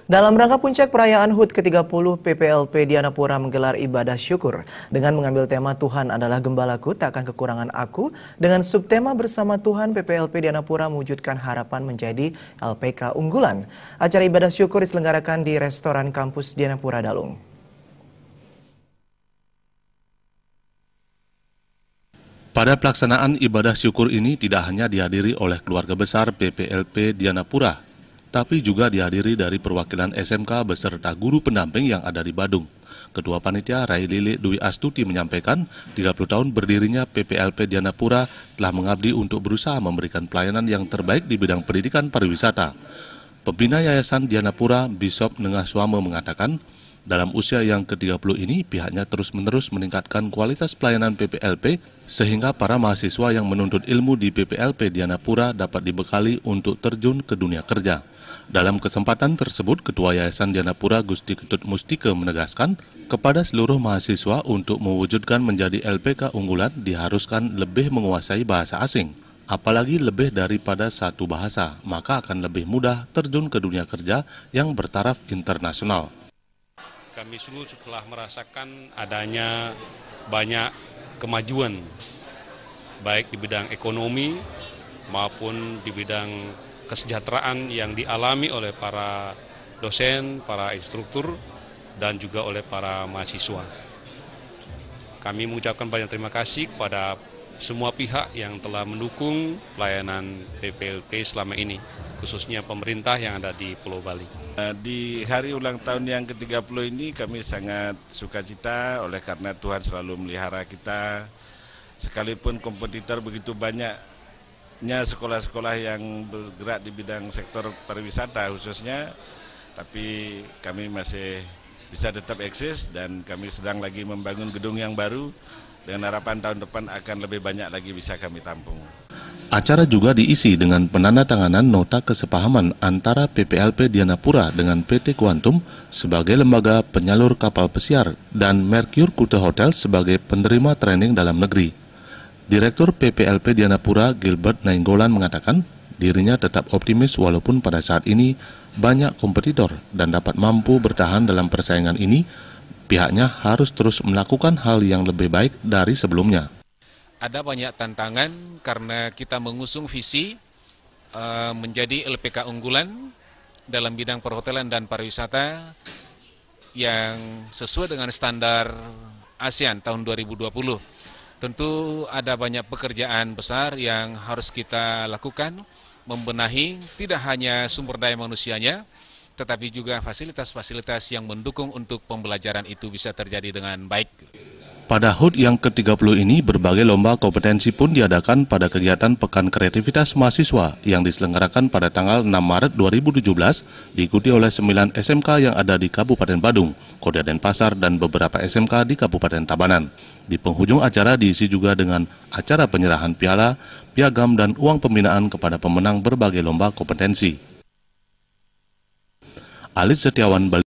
Dalam rangka puncak perayaan HUT ke-30, PPLP Dianapura menggelar ibadah syukur dengan mengambil tema Tuhan adalah Gembalaku, takkan kekurangan aku. Dengan subtema Bersama Tuhan, PPLP Dianapura mewujudkan harapan menjadi LPK unggulan. Acara ibadah syukur diselenggarakan di restoran kampus Dianapura Dalung. Pada pelaksanaan ibadah syukur ini tidak hanya dihadiri oleh keluarga besar PPLP Dianapura, tapi juga dihadiri dari perwakilan SMK beserta guru pendamping yang ada di Badung. Ketua Panitia Rai Lili Dwi Astuti menyampaikan 30 tahun berdirinya PPLP Dianapura telah mengabdi untuk berusaha memberikan pelayanan yang terbaik di bidang pendidikan pariwisata. Pembina Yayasan Dianapura, Bishop Nengah Suame mengatakan, dalam usia yang ke-30 ini, pihaknya terus-menerus meningkatkan kualitas pelayanan PPLP sehingga para mahasiswa yang menuntut ilmu di PPLP Dianapura dapat dibekali untuk terjun ke dunia kerja. Dalam kesempatan tersebut, Ketua Yayasan Dianapura Gusti Ketut Mustike menegaskan kepada seluruh mahasiswa untuk mewujudkan menjadi LPK unggulan diharuskan lebih menguasai bahasa asing. Apalagi lebih daripada satu bahasa, maka akan lebih mudah terjun ke dunia kerja yang bertaraf internasional. Kami sungguh telah merasakan adanya banyak kemajuan, baik di bidang ekonomi maupun di bidang kesejahteraan yang dialami oleh para dosen, para instruktur, dan juga oleh para mahasiswa. Kami mengucapkan banyak terima kasih kepada semua pihak yang telah mendukung pelayanan PPLP selama ini, khususnya pemerintah yang ada di Pulau Bali. Di hari ulang tahun yang ke-30 ini kami sangat sukacita oleh karena Tuhan selalu melihara kita. Sekalipun kompetitor begitu banyaknya sekolah-sekolah yang bergerak di bidang sektor pariwisata khususnya, tapi kami masih bisa tetap eksis dan kami sedang lagi membangun gedung yang baru dengan harapan tahun depan akan lebih banyak lagi bisa kami tampung. Acara juga diisi dengan penandatanganan nota kesepahaman antara PPLP Dianapura dengan PT Quantum sebagai lembaga penyalur kapal pesiar dan Mercure Kute Hotel sebagai penerima training dalam negeri. Direktur PPLP Dianapura Gilbert Nainggolan mengatakan dirinya tetap optimis walaupun pada saat ini banyak kompetitor dan dapat mampu bertahan dalam persaingan ini, pihaknya harus terus melakukan hal yang lebih baik dari sebelumnya. Ada banyak tantangan karena kita mengusung visi menjadi LPK unggulan dalam bidang perhotelan dan pariwisata yang sesuai dengan standar ASEAN tahun 2020. Tentu ada banyak pekerjaan besar yang harus kita lakukan, membenahi tidak hanya sumber daya manusianya, tetapi juga fasilitas-fasilitas yang mendukung untuk pembelajaran itu bisa terjadi dengan baik. Pada HUT yang ke-30 ini, berbagai lomba kompetensi pun diadakan pada kegiatan Pekan Kreativitas Mahasiswa yang diselenggarakan pada tanggal 6 Maret 2017, diikuti oleh 9 SMK yang ada di Kabupaten Badung, Kota Denpasar, dan beberapa SMK di Kabupaten Tabanan. Di penghujung acara diisi juga dengan acara penyerahan piala, piagam, dan uang pembinaan kepada pemenang berbagai lomba kompetensi. Alit Setiawan, Bali.